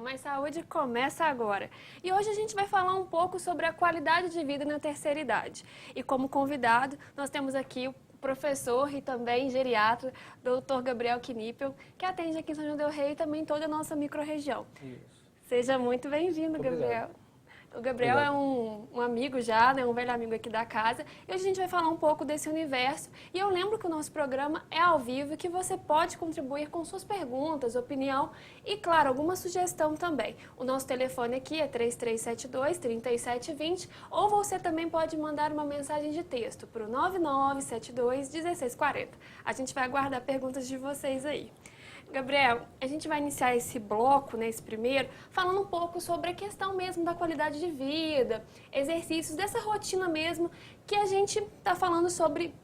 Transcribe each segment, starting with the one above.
Mais Saúde começa agora. E hoje a gente vai falar um pouco sobre a qualidade de vida na terceira idade. E como convidado, nós temos aqui o professor e também geriatra, Dr. Gabriel Knipel, que atende aqui em São João del Rei e também toda a nossa microrregião. Isso. Seja muito bem-vindo, Gabriel. O Gabriel é um amigo já, né, um velho amigo aqui da casa, e hoje a gente vai falar um pouco desse universo. E eu lembro que o nosso programa é ao vivo e que você pode contribuir com suas perguntas, opinião e, claro, alguma sugestão também. O nosso telefone aqui é 3372-3720, ou você também pode mandar uma mensagem de texto para o 9972-1640. A gente vai aguardar perguntas de vocês aí. Gabriel, a gente vai iniciar esse bloco, né, esse primeiro, falando um pouco sobre a questão mesmo da qualidade de vida, exercícios, dessa rotina mesmo, que a gente está falando sobre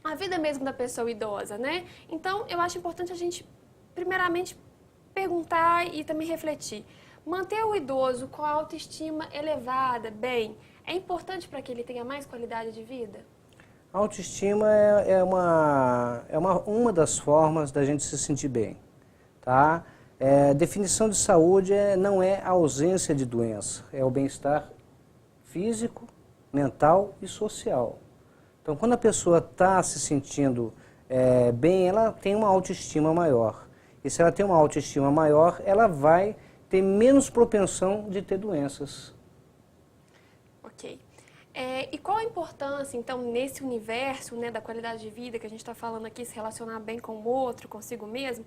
a vida mesmo da pessoa idosa, né? Então, eu acho importante a gente, primeiramente, perguntar e também refletir. Manter o idoso com a autoestima elevada, bem, é importante para que ele tenha mais qualidade de vida? A autoestima uma das formas da gente se sentir bem. Tá? Definição de saúde não é a ausência de doença, é o bem-estar físico, mental e social. Então, quando a pessoa está se sentindo bem, ela tem uma autoestima maior. E se ela tem uma autoestima maior, ela vai ter menos propensão de ter doenças. Ok. E qual a importância, então, nesse universo, né, da qualidade de vida que a gente está falando aqui, se relacionar bem com o outro, consigo mesmo,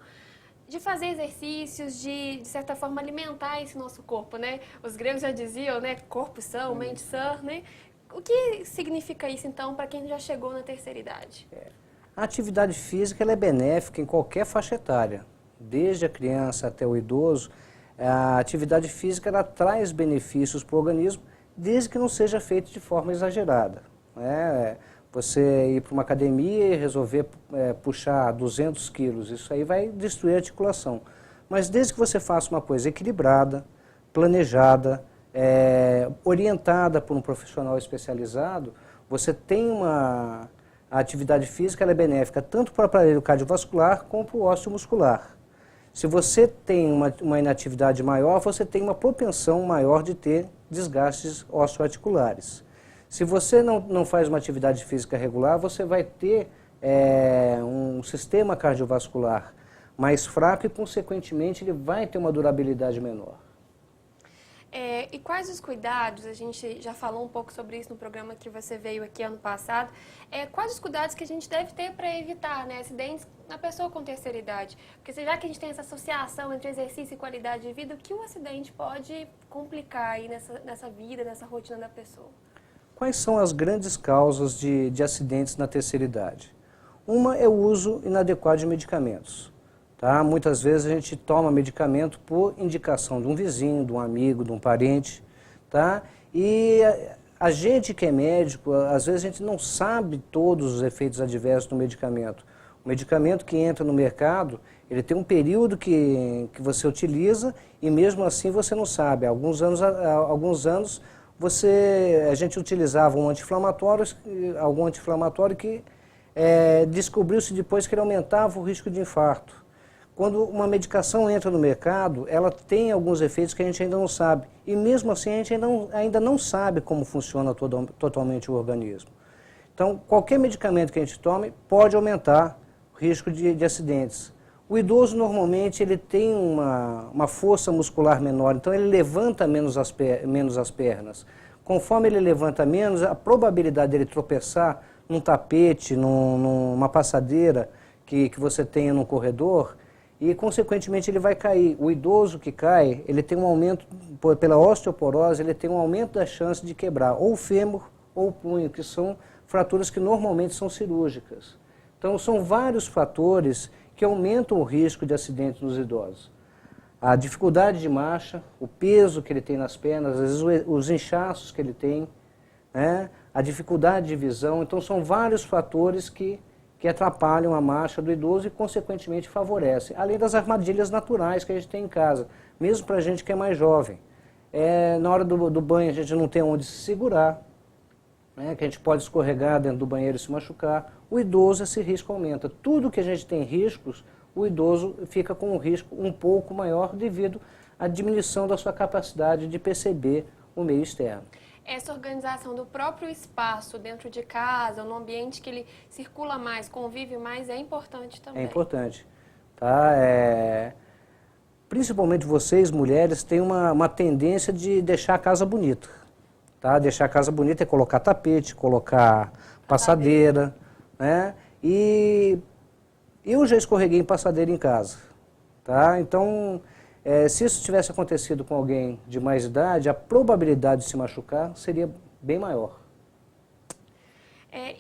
de fazer exercícios, de certa forma, alimentar esse nosso corpo, né? Os gregos já diziam, né, corpo são, mente sã, né? O que significa isso, então, para quem já chegou na terceira idade? A atividade física ela é benéfica em qualquer faixa etária, desde a criança até o idoso. A atividade física ela traz benefícios para o organismo, desde que não seja feito de forma exagerada. Você ir para uma academia e resolver puxar 200 quilos, isso aí vai destruir a articulação. Mas desde que você faça uma coisa equilibrada, planejada, orientada por um profissional especializado, você tem a atividade física ela é benéfica tanto para o aparelho cardiovascular como para o ósseo muscular. Se você tem uma inatividade maior, você tem uma propensão maior de ter desgastes osteoarticulares. Se você não faz uma atividade física regular, você vai ter um sistema cardiovascular mais fraco e, consequentemente, ele vai ter uma durabilidade menor. E quais os cuidados, a gente já falou um pouco sobre isso no programa que você veio aqui ano passado, quais os cuidados que a gente deve ter para evitar, né, acidentes na pessoa com terceira idade? Porque já que a gente tem essa associação entre exercício e qualidade de vida, o que o acidente pode complicar aí nessa vida, nessa rotina da pessoa? Quais são as grandes causas de acidentes na terceira idade? Uma é o uso inadequado de medicamentos. Tá? Muitas vezes a gente toma medicamento por indicação de um vizinho, de um amigo, de um parente. Tá? E a gente que é médico, às vezes a gente não sabe todos os efeitos adversos do medicamento. O medicamento que entra no mercado, ele tem um período que você utiliza e mesmo assim você não sabe. Há alguns anos a gente utilizava algum anti-inflamatório que descobriu-se depois que ele aumentava o risco de infarto. Quando uma medicação entra no mercado, ela tem alguns efeitos que a gente ainda não sabe. E mesmo assim a gente ainda não sabe como funciona totalmente o organismo. Então, qualquer medicamento que a gente tome pode aumentar o risco de acidentes. O idoso normalmente ele tem uma força muscular menor, então ele levanta menos as pernas. Conforme ele levanta menos, a probabilidade dele tropeçar num tapete, numa passadeira que você tenha no corredor, e consequentemente ele vai cair. O idoso que cai, ele tem um aumento, pela osteoporose, ele tem um aumento da chance de quebrar ou o fêmur ou o punho, que são fraturas que normalmente são cirúrgicas. Então são vários fatores que aumentam o risco de acidentes nos idosos. A dificuldade de marcha, o peso que ele tem nas pernas, às vezes os inchaços que ele tem, né? A dificuldade de visão. Então são vários fatores que atrapalham a marcha do idoso e consequentemente favorecem. Além das armadilhas naturais que a gente tem em casa, mesmo para a gente que é mais jovem. Na hora do banho a gente não tem onde se segurar, né? Que a gente pode escorregar dentro do banheiro e se machucar. O idoso, esse risco aumenta. Tudo que a gente tem riscos, o idoso fica com um risco um pouco maior devido a diminuição da sua capacidade de perceber o meio externo. Essa organização do próprio espaço dentro de casa, no ambiente que ele circula mais, convive mais, é importante também. É importante. Tá? Principalmente vocês, mulheres, têm uma tendência de deixar a casa bonita. Tá? Deixar a casa bonita é colocar tapete, colocar passadeira, né? E eu já escorreguei em passadeira em casa. Tá? Então, se isso tivesse acontecido com alguém de mais idade, a probabilidade de se machucar seria bem maior.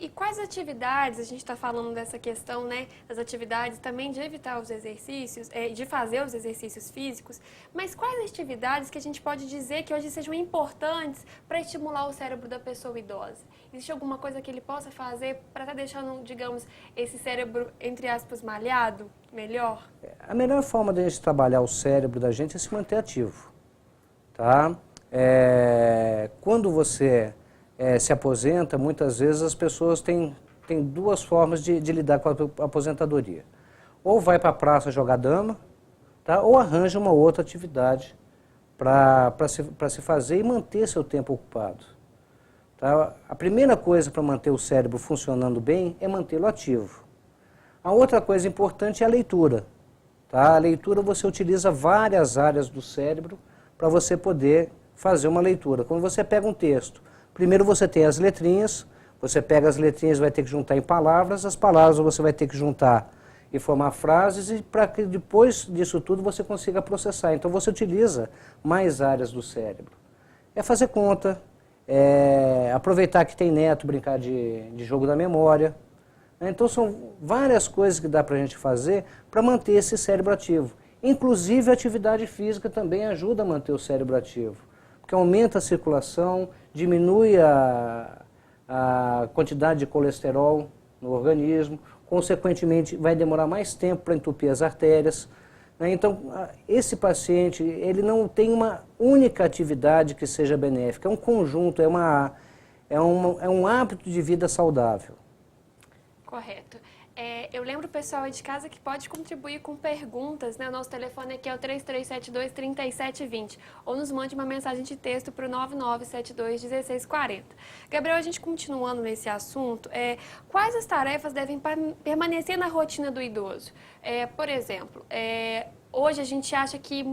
E quais atividades, a gente está falando dessa questão, né, das atividades também de evitar os exercícios, de fazer os exercícios físicos, mas quais atividades que a gente pode dizer que hoje sejam importantes para estimular o cérebro da pessoa idosa? Existe alguma coisa que ele possa fazer para estar deixando, digamos, esse cérebro, entre aspas, malhado, melhor? A melhor forma de a gente trabalhar o cérebro da gente é se manter ativo. Tá? Quando você se aposenta, muitas vezes as pessoas têm duas formas de lidar com a aposentadoria. Ou vai para a praça jogar dama, tá? Ou arranja uma outra atividade para se fazer e manter seu tempo ocupado. Tá? A primeira coisa para manter o cérebro funcionando bem é mantê-lo ativo. A outra coisa importante é a leitura. Tá? A leitura, você utiliza várias áreas do cérebro para você poder fazer uma leitura. Quando você pega um texto, primeiro você tem as letrinhas, você pega as letrinhas e vai ter que juntar em palavras, as palavras você vai ter que juntar e formar frases, e para que depois disso tudo você consiga processar. Então você utiliza mais áreas do cérebro. É fazer conta, aproveitar que tem neto, brincar de jogo da memória. Então são várias coisas que dá para a gente fazer para manter esse cérebro ativo. Inclusive a atividade física também ajuda a manter o cérebro ativo, porque aumenta a circulação, diminui a quantidade de colesterol no organismo, consequentemente vai demorar mais tempo para entupir as artérias. Então, esse paciente, ele não tem uma única atividade que seja benéfica, é um conjunto, é um hábito de vida saudável. Correto. Eu lembro o pessoal aí de casa que pode contribuir com perguntas, né? O nosso telefone aqui é o 3372-3720, ou nos mande uma mensagem de texto para o 9972-1640. Gabriel, a gente continuando nesse assunto, quais as tarefas devem permanecer na rotina do idoso? Por exemplo, hoje a gente acha que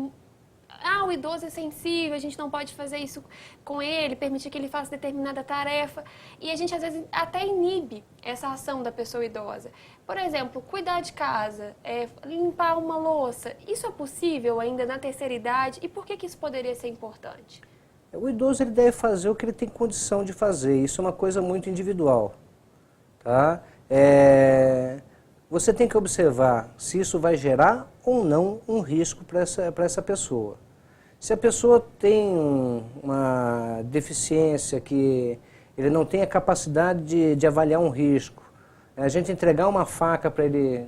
o idoso é sensível, a gente não pode fazer isso com ele, permitir que ele faça determinada tarefa. E a gente, às vezes, até inibe essa ação da pessoa idosa. Por exemplo, cuidar de casa, limpar uma louça. Isso é possível ainda na terceira idade? E por que isso poderia ser importante? O idoso ele deve fazer o que ele tem condição de fazer. Isso é uma coisa muito individual. Tá? Você tem que observar se isso vai gerar ou não um risco para essa pessoa. Se a pessoa tem uma deficiência que ele não tem a capacidade de avaliar um risco, a gente entregar uma faca para ele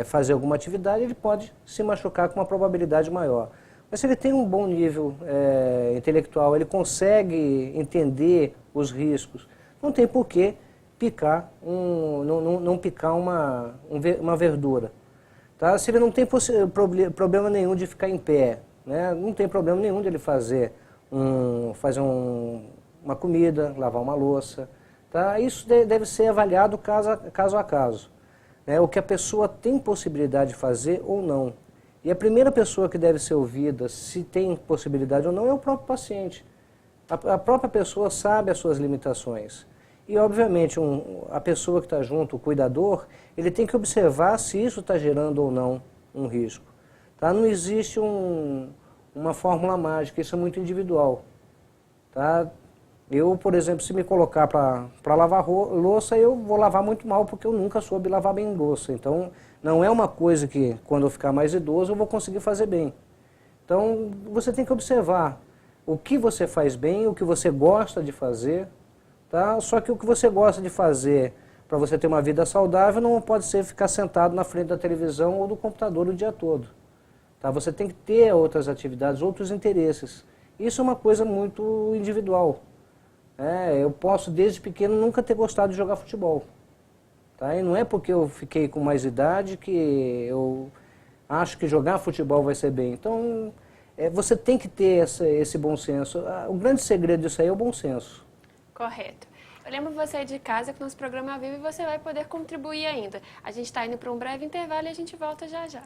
fazer alguma atividade, ele pode se machucar com uma probabilidade maior. Mas se ele tem um bom nível intelectual, ele consegue entender os riscos, não tem por que picar não picar uma verdura. Tá? Se ele não tem problema nenhum de ficar em pé, né? Não tem problema nenhum de ele fazer uma comida, lavar uma louça. Tá? Isso deve ser avaliado caso a caso. Né? O que a pessoa tem possibilidade de fazer ou não. E a primeira pessoa que deve ser ouvida, se tem possibilidade ou não, é o próprio paciente. A própria pessoa sabe as suas limitações. E, obviamente, a pessoa que está junto, o cuidador, ele tem que observar se isso está gerando ou não um risco. Tá? Não existe uma fórmula mágica, isso é muito individual. Tá? Eu, por exemplo, se me colocar para lavar louça, eu vou lavar muito mal, porque eu nunca soube lavar bem louça. Então, não é uma coisa que, quando eu ficar mais idoso, eu vou conseguir fazer bem. Então, você tem que observar o que você faz bem, o que você gosta de fazer. Tá? Só que o que você gosta de fazer para você ter uma vida saudável não pode ser ficar sentado na frente da televisão ou do computador o dia todo. Tá? Você tem que ter outras atividades, outros interesses. Isso é uma coisa muito individual. Eu posso, desde pequeno, nunca ter gostado de jogar futebol. Tá? E não é porque eu fiquei com mais idade que eu acho que jogar futebol vai ser bem. Então, Você tem que ter esse bom senso. O grande segredo disso aí é o bom senso. Correto. Eu lembro você de casa que nosso programa é ao vivo e você vai poder contribuir ainda. A gente está indo para um breve intervalo e a gente volta já já.